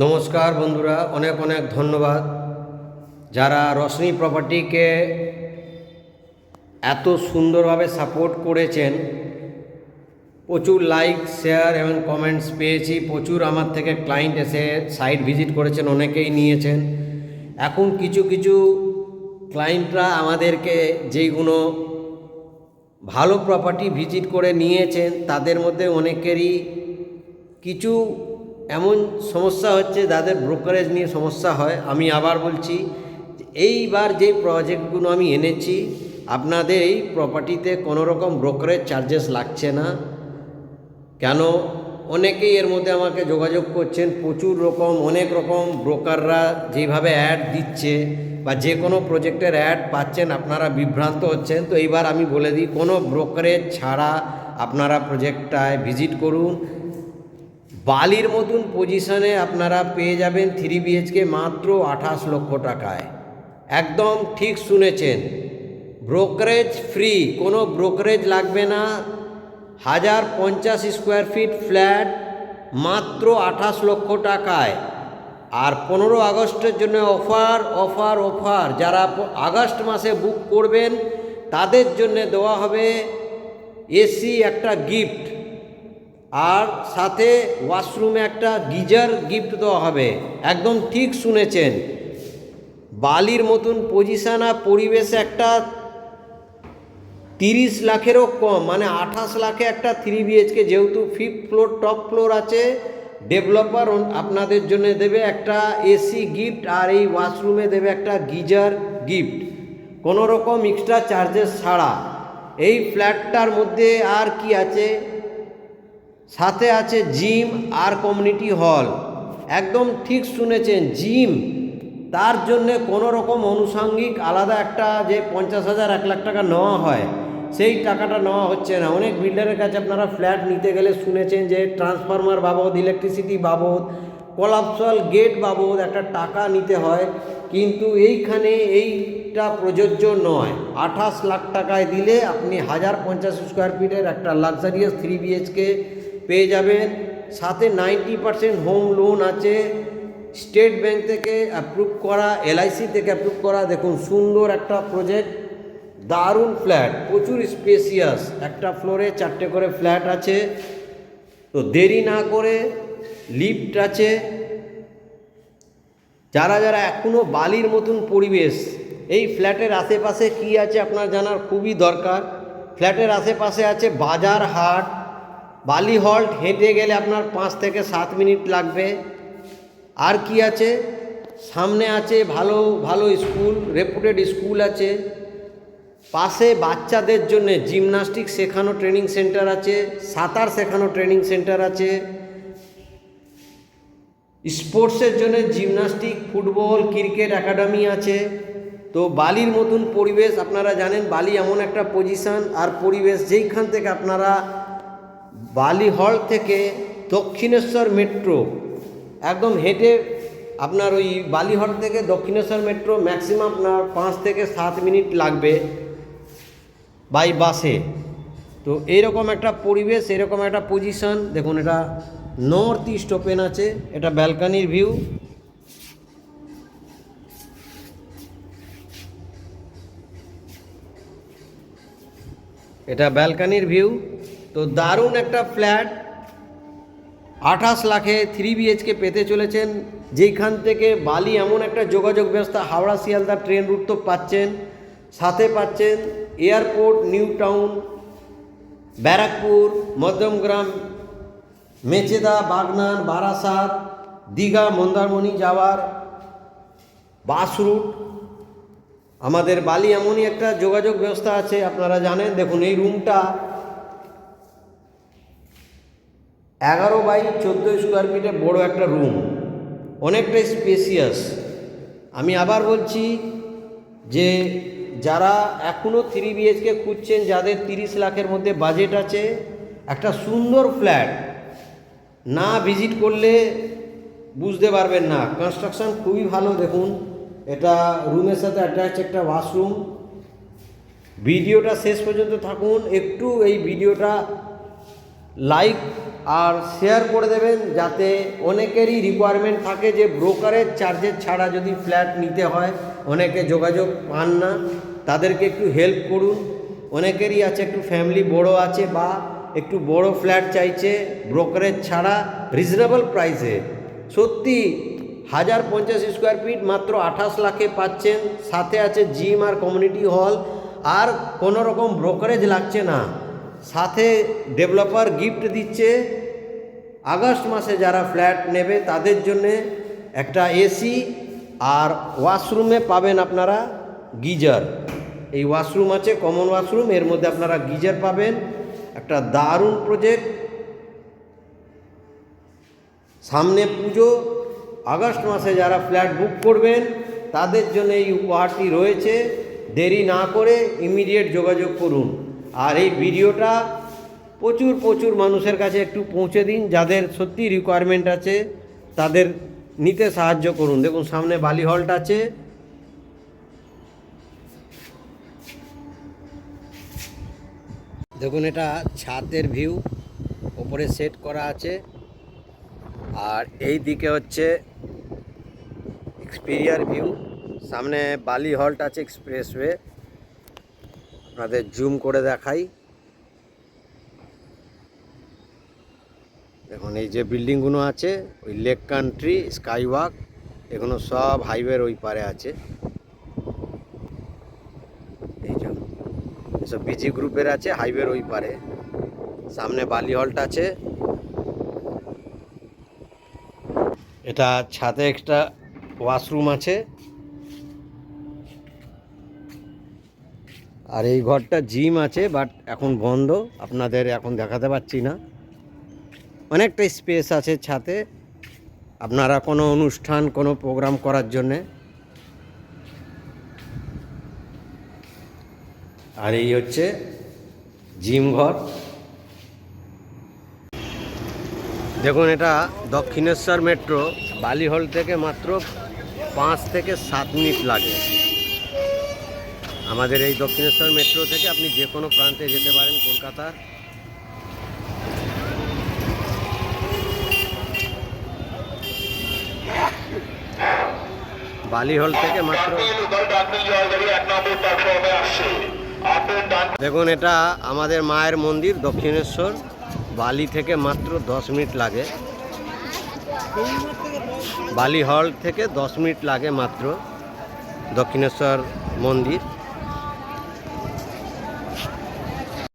নমস্কার বন্ধুরা, অনেক অনেক ধন্যবাদ যারা রশ্মি প্রপার্টিকে এত সুন্দরভাবে সাপোর্ট করেছেন। প্রচুর লাইক, শেয়ার এবং কমেন্টস পেয়েছি। প্রচুর আমার থেকে ক্লায়েন্ট এসে সাইট ভিজিট করেছেন, অনেকেই নিয়েছেন। এখন কিছু কিছু ক্লায়েন্টরা আমাদেরকে যেগুলো ভালো প্রপার্টি ভিজিট করে নিয়েছেন, তাদের মধ্যে অনেকেরই কিছু এমন সমস্যা হচ্ছে যাদের ব্রোকারেজ নিয়ে সমস্যা হয়। আমি আবার বলছি, এইবার যে প্রজেক্টগুলো আমি এনেছি, আপনাদের এই প্রপার্টিতে কোনো রকম ব্রোকারেজ চার্জেস লাগছে না। কেন, অনেকেই এর মধ্যে আমাকে যোগাযোগ করছেন। প্রচুর রকম অনেক রকম ব্রোকাররা যেভাবে অ্যাড দিচ্ছে বা যে কোনো প্রজেক্টের অ্যাড পাচ্ছেন, আপনারা বিভ্রান্ত হচ্ছেন। তো এইবার আমি বলে দিই, কোনো ব্রোকারেজ ছাড়া আপনারা প্রজেক্টটায় ভিজিট করুন। বালির মতন পজিশনে আপনারা পেয়ে যাবেন 3 BHK মাত্র 28 লক্ষ টাকায়। একদম ঠিক শুনেছেন, ব্রোকারেজ ফ্রি, কোনো ব্রোকারেজ লাগবে না। 1050 স্কোয়ার ফিট ফ্ল্যাট মাত্র 28 লক্ষ টাকায়। আর 15 আগস্টের জন্য অফার অফার অফার, যারা আগস্ট মাসে বুক করবেন তাদের জন্য দেওয়া হবে এসি একটা গিফট, আর সাথে ওয়াশরুমে একটা গিজার গিফট দেওয়া হবে। একদম ঠিক শুনেছেন, বালির মতন পজিশন আর পরিবেশে একটা 30 লাখেরও কম, মানে 28 লাখে একটা 3 BHK, যেহেতু 5th ফ্লোর টপ ফ্লোর আছে, ডেভেলপার আপনাদের জন্য দেবে একটা এসি গিফট, আর এই ওয়াশরুমে দেবে একটা গিজার গিফট, কোনো রকম এক্সট্রা চার্জেস ছাড়া। এই ফ্ল্যাটটার মধ্যে আর কি আছে, সাথে আছে জিম আর কমিউনিটি হল। একদম ঠিক শুনেছেন, জিম। তার জন্যে কোনো রকম আনুষঙ্গিক আলাদা একটা যে 50,000 1 লাখ টাকা নেওয়া হয়, সেই টাকাটা নেওয়া হচ্ছে না। অনেক বিল্ডারের কাছে আপনারা ফ্ল্যাট নিতে গেলে শুনেছেন যে ট্রান্সফরমার বাবদ, ইলেকট্রিসিটি বাবদ, কোলাপসাল গেট বাবদ একটা টাকা নিতে হয়, কিন্তু এইখানে এইটা প্রযোজ্য নয়। 28 লাখ টাকায় দিলে আপনি 1050 স্কোয়ার ফিটের একটা লাক্সারিয়াস 3 BHK পেয়ে যাবেন। সাথে 90% হোম লোন আছে, স্টেট ব্যাংক থেকে অ্যাপ্রুভ করা, LIC থেকে অ্যাপ্রুভ করা। দেখুন, সুন্দর একটা প্রজেক্ট, দারুণ ফ্ল্যাট, প্রচুর স্পেসিয়াস। একটা ফ্লোরে 4টে করে ফ্ল্যাট আছে। তো দেরি না করে, লিফট আছে। যারা যারা এখনও বালির মতন পরিবেশ, এই ফ্ল্যাটের আশেপাশে কি আছে আপনার জানার খুবই দরকার। ফ্ল্যাটের আশেপাশে আছে বাজার, হাট, বালি হল্ট, হেঁটে গেলে আপনার 5 থেকে 7 মিনিট লাগবে। আর কি আছে, সামনে আছে ভালো ভালো স্কুল, রেপুটেড স্কুল আছে। পাশে বাচ্চাদের জন্য জিমনাস্টিক শেখানো ট্রেনিং সেন্টার আছে, সাঁতার শেখানো ট্রেনিং সেন্টার আছে, স্পোর্টসের জন্য জিমনাস্টিক, ফুটবল, ক্রিকেট একাডেমি আছে। তো বালির মতন পরিবেশ, আপনারা জানেন বালি এমন একটা পজিশন আর পরিবেশ, যেইখান থেকে আপনারা বালি হল থেকে দক্ষিণেশ্বর মেট্রো একদম হেঁটে, আপনার ওই বালি হল থেকে দক্ষিণেশ্বর মেট্রো ম্যাক্সিমাম আপনার 5 থেকে 7 মিনিট লাগবে বাই বাসে। তো এইরকম একটা পরিবেশ, এরকম একটা পজিশন। দেখুন, এটা নর্থ ইস্ট ওপেন আছে, এটা ব্যালকানির ভিউ। এটা ব্যালকানির ভিউ। তো দারুণ একটা ফ্ল্যাট, 28 লাখে 3 BHK পেতে চলেছেন, যেইখান থেকে বালি এমন একটা যোগাযোগ ব্যবস্থা, হাওড়া শিয়ালদা ট্রেন রুট তো পাচ্ছেন, সাথে পাচ্ছেন airport, new town, Barrackpore, Madhyamgram, Mecheda, Bagnan, Barasat, Digha, Mandarmani যাওয়ার বাস রুট। আমাদের বালি এমনই একটা যোগাযোগ ব্যবস্থা আছে, আপনারা জানেন। দেখুন, এই রুমটা 11 বাই 14 স্কোয়ার ফিটে বড় একটা রুম, অনেকটাই স্পেসিয়াস। আমি আবার বলছি যে যারা এখনও 3 BHK খুঁজছেন, যাদের 30 লাখের মধ্যে বাজেট আছে, একটা সুন্দর ফ্ল্যাট না ভিজিট করলে বুঝতে পারবেন না। কনস্ট্রাকশন খুবই ভালো। দেখুন, এটা রুমের সাথে অ্যাটাচ একটা ওয়াশরুম। ভিডিওটা শেষ পর্যন্ত থাকুন, একটু এই ভিডিওটা লাইক আর শেয়ার করে দেবেন, যাতে অনেকেরই রিকোয়ারমেন্ট থাকে যে ব্রোকারের চার্জের ছাড়া যদি ফ্ল্যাট নিতে হয়, অনেকে যোগাযোগ পান না, তাদেরকে একটু হেল্প করুন। অনেকেরই আছে একটু ফ্যামিলি বড় আছে বা একটু বড় ফ্ল্যাট চাইছে ব্রোকারেজ ছাড়া রিজনেবল প্রাইসে। সত্যি 1050 স্কোয়ার ফিট মাত্র 28 লাখে পাচ্ছেন, সাথে আছে জিম আর কমিউনিটি হল, আর কোনো রকম ব্রোকারেজ লাগছে না, সাথে ডেভেলপার গিফট দিচ্ছে। আগস্ট মাসে যারা ফ্ল্যাট নেবে তাদের জন্যে একটা এসি, আর ওয়াশরুমে পাবেন আপনারা গিজার। এই ওয়াশরুম আছে কমন ওয়াশরুম, এর মধ্যে আপনারা গিজার পাবেন। একটা দারুণ প্রজেক্ট। সামনে পুজো, আগস্ট মাসে যারা ফ্ল্যাট বুক করবেন তাদের জন্য এই উপহারটি রয়েছে। দেরি না করে ইমিডিয়েট যোগাযোগ করুন। আর এই ভিডিওটা প্রচুর মানুষের কাছে একটু পৌঁছে দিন, যাদের সত্যি রিকোয়ারমেন্ট আছে তাদের নিতে সাহায্য করুন। দেখুন সামনে বালি হলটা আছে, দেখুন এটা ছাদের ভিউ, ওপরে সেট করা আছে। আর এই দিকে হচ্ছে এক্সপিরিয়ার ভিউ, সামনে বালি হল্ট আছে, এক্সপ্রেসওয়ে। আপনাদের জুম করে দেখাই, দেখুন এই যে বিল্ডিংগুলো আছে, ওই লেক কান্ট্রি, স্কাই ওয়াক, এগুলো সব হাইওয়ের ওই পারে আছে। এই যে এসব বিজি গ্রুপের আছে হাইওয়ের ওই পারে। সামনে বালি হল্ট আছে, এটা ছাদে একটা ওয়াশরুম আছে। আর এই ঘরটা জিম আছে, বাট এখন বন্ধ, আপনাদের এখন দেখাতে পাচ্ছি না। অনেকটা স্পেস আছে ছাদে, আপনারা কোনো অনুষ্ঠান কোনো প্রোগ্রাম করার জন্যে। আর এই হচ্ছে জিম ঘর। দেখুন এটা দক্ষিণেশ্বর মেট্রো, বালিহল থেকে মাত্র 5 থেকে 7 মিনিট লাগে। আমাদের এই দক্ষিণেশ্বর মেট্রো থেকে আপনি যে কোনো প্রান্তে যেতে পারেন কলকাতার। বালিহল থেকে মাত্র, দেখুন এটা আমাদের মায়ের মন্দির দক্ষিণেশ্বর, বালি থেকে মাত্র 10 মিনিট লাগে। বালি হল থেকে 10 মিনিট লাগে মাত্র দক্ষিণেশ্বর মন্দির।